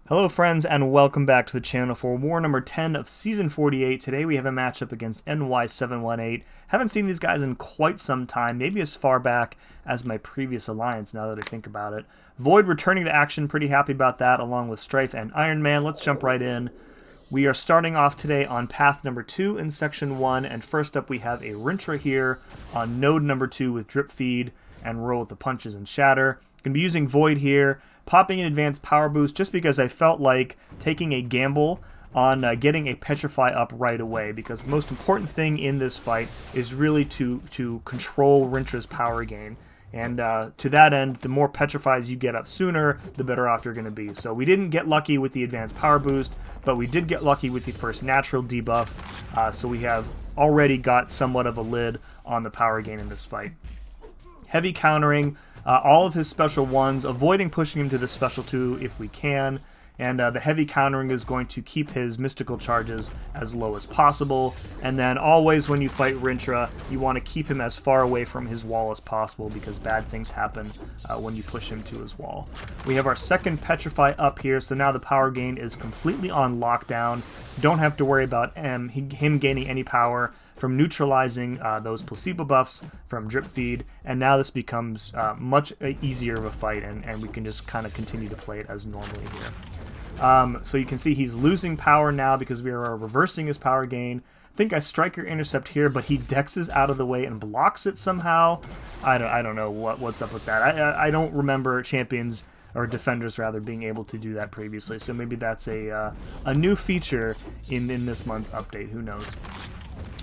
Hello friends and welcome back to the channel for war number 10 of season 48. Today we have a matchup against NY718. Haven't seen these guys in quite some time, maybe as far back as my previous alliance now that I think about it. Void returning to action, pretty happy about that, along with Stryfe and Iron Man. Let's jump right in. We are starting off today on path number 2 in section 1, and first up we have a RINTRAH here on node number 2 with drip feed and roll with the punches and shatter. Going to be using Void here, popping an advanced power boost just because I felt like taking a gamble on getting a Petrify up right away, because the most important thing in this fight is really to control RINTRAH's power gain. And to that end, the more Petrifies you get up sooner, the better off you're going to be. So we didn't get lucky with the advanced power boost, but we did get lucky with the first natural debuff. So we have already got somewhat of a lid on the power gain in this fight. Heavy countering all of his special ones, avoiding pushing him to the special 2 if we can, and the heavy countering is going to keep his mystical charges as low as possible. And then always when you fight RINTRAH, you want to keep him as far away from his wall as possible, because bad things happen when you push him to his wall. We have our second Petrify up here, so now the power gain is completely on lockdown. Don't have to worry about him gaining any power from neutralizing those placebo buffs from drip feed, and now this becomes much easier of a fight, and we can just kind of continue to play it as normally here. So you can see he's losing power now because we are reversing his power gain. I think I strike your intercept here, but he dexes out of the way and blocks it somehow. I don't know what's up with that. I don't remember champions or defenders rather being able to do that previously, so maybe that's a new feature in this month's update. Who knows?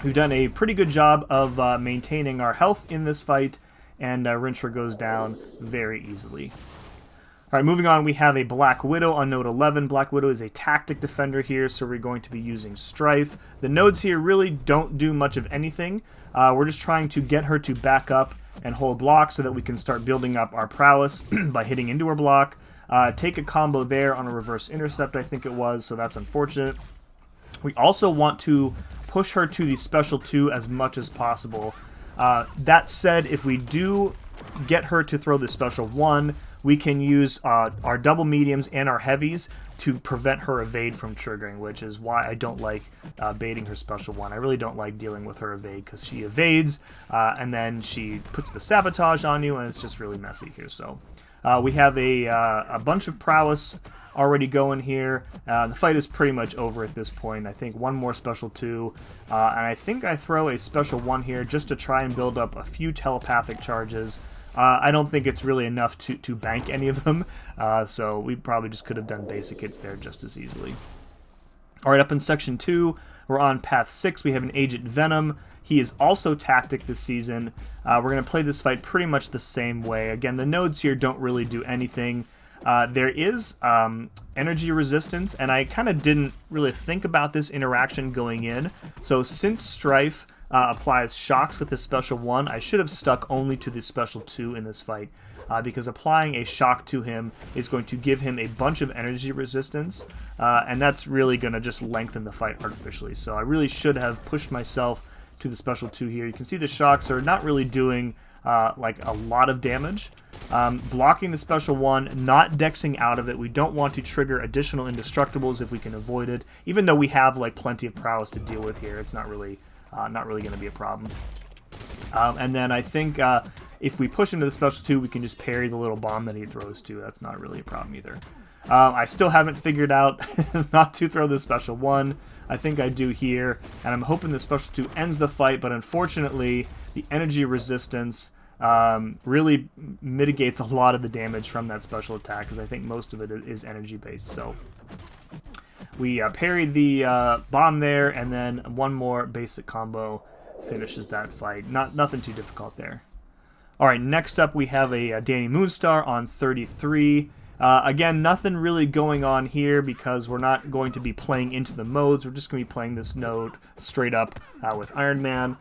We've done a pretty good job of maintaining our health in this fight, and RINTRAH goes down very easily. All right, moving on, we have a Black Widow on node 11. Black Widow is a tactic defender here, so we're going to be using Stryfe. The nodes here really don't do much of anything. We're just trying to get her to back up and hold block so that we can start building up our prowess by hitting into her block. Take a combo there on a reverse intercept, I think it was, so that's unfortunate. We also want to push her to the special 2 as much as possible. That said, if we do get her to throw the special 1, we can use our double mediums and our heavies to prevent her evade from triggering, which is why I don't like baiting her special 1. I really don't like dealing with her evade, because she evades and then she puts the sabotage on you, and it's just really messy here. So we have a bunch of prowess already going here. The fight is pretty much over at this point. I think one more special 2, and I think I throw a special 1 here just to try and build up a few telepathic charges. I don't think it's really enough to bank any of them, so we probably just could have done basic hits there just as easily. Alright, up in section 2, we're on path 6. We have an Agent Venom. He is also tactic this season. We're going to play this fight pretty much the same way. Again, the nodes here don't really do anything. There is energy resistance, and I kind of didn't really think about this interaction going in. So since Stryfe applies shocks with his special 1, I should have stuck only to the special 2 in this fight, because applying a shock to him is going to give him a bunch of energy resistance, and that's really going to just lengthen the fight artificially. So I really should have pushed myself to the special 2 here. You can see the shocks are not really doing like a lot of damage. Blocking the special 1, not dexing out of it. We don't want to trigger additional indestructibles if we can avoid it, even though we have like plenty of prowess to deal with here. It's not really going to be a problem. And then I think if we push into the special 2, we can just parry the little bomb that he throws too. That's not really a problem either. I still haven't figured out not to throw the special 1. I think I do here, and I'm hoping the special 2 ends the fight, but unfortunately the energy resistance really mitigates a lot of the damage from that special attack, because I think most of it is energy based. So we parried the bomb there, and then one more basic combo finishes that fight. Nothing too difficult there. Alright, next up we have a DANI MOONSTAR on 33. Again, nothing really going on here because we're not going to be playing into the modes. We're just going to be playing this node straight up with Iron Man.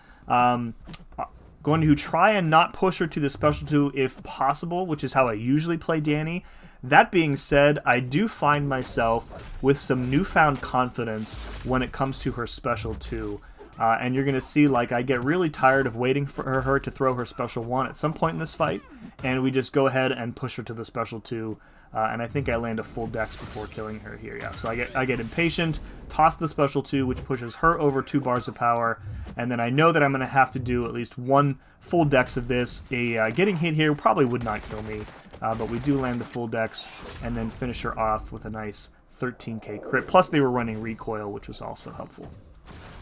Going to try and not push her to the special 2 if possible, which is how I usually play DANI. That being said, I do find myself with some newfound confidence when it comes to her special 2. And you're going to see, like, I get really tired of waiting for her to throw her special 1 at some point in this fight, and we just go ahead and push her to the special 2. and I think I land a full dex before killing her here. Yeah, so I get impatient, toss the special 2, which pushes her over 2 bars of power, and then I know that I'm going to have to do at least 1 full dex of this. Getting hit here probably would not kill me, but we do land the full dex, and then finish her off with a nice 13k crit. Plus they were running recoil, which was also helpful.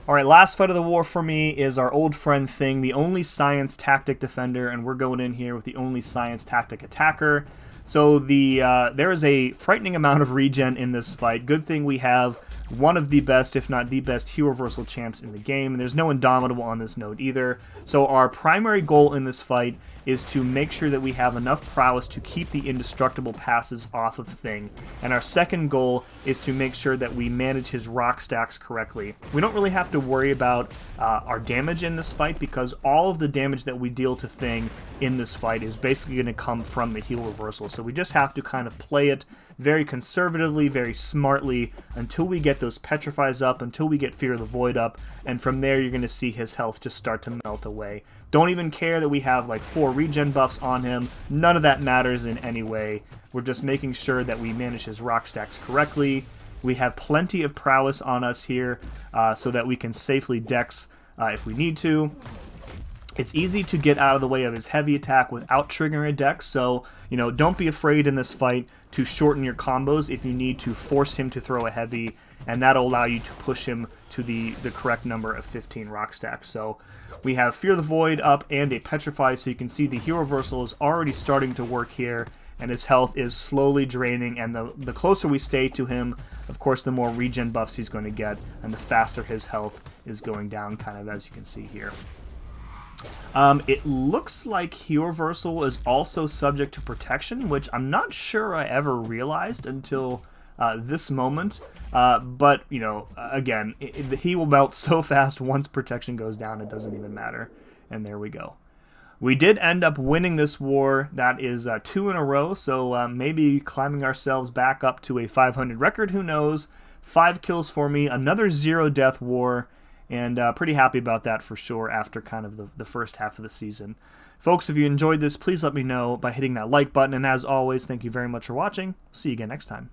Alright, last fight of the war for me is our old friend Thing, the only science tactic defender, and we're going in here with the only science tactic attacker. So there is a frightening amount of regen in this fight. Good thing we have one of the best, if not the best, hero reversal champs in the game. And there's no Indomitable on this node either. So our primary goal in this fight is to make sure that we have enough prowess to keep the indestructible passives off of Thing. And our second goal is to make sure that we manage his rock stacks correctly. We don't really have to worry about our damage in this fight, because all of the damage that we deal to Thing in this fight is basically going to come from the heal reversal. So we just have to kind of play it very conservatively, very smartly, until we get those petrifies up, until we get Fear of the Void up, and from there you're going to see his health just start to melt away. Don't even care that we have like 4 regen buffs on him. None of that matters in any way. We're just making sure that we manage his rock stacks correctly. We have plenty of prowess on us here, so that we can safely dex if we need to. It's easy to get out of the way of his heavy attack without triggering a dex, so don't be afraid in this fight to shorten your combos if you need to force him to throw a heavy, and that'll allow you to push him to the correct number of 15 rock stacks. So we have Fear the Void up and a Petrify, so you can see the hero reversal is already starting to work here, and his health is slowly draining, and the closer we stay to him, of course, the more regen buffs he's going to get, and the faster his health is going down, kind of as you can see here. It looks like hero reversal is also subject to protection, which I'm not sure I ever realized until this moment. But, again, he will melt so fast once protection goes down, it doesn't even matter. And there we go. We did end up winning this war. That is 2 in a row, so maybe climbing ourselves back up to a 500 record, who knows. 5 kills for me, another 0 death war. And pretty happy about that for sure after kind of the first half of the season. Folks, if you enjoyed this, please let me know by hitting that like button. And as always, thank you very much for watching. See you again next time.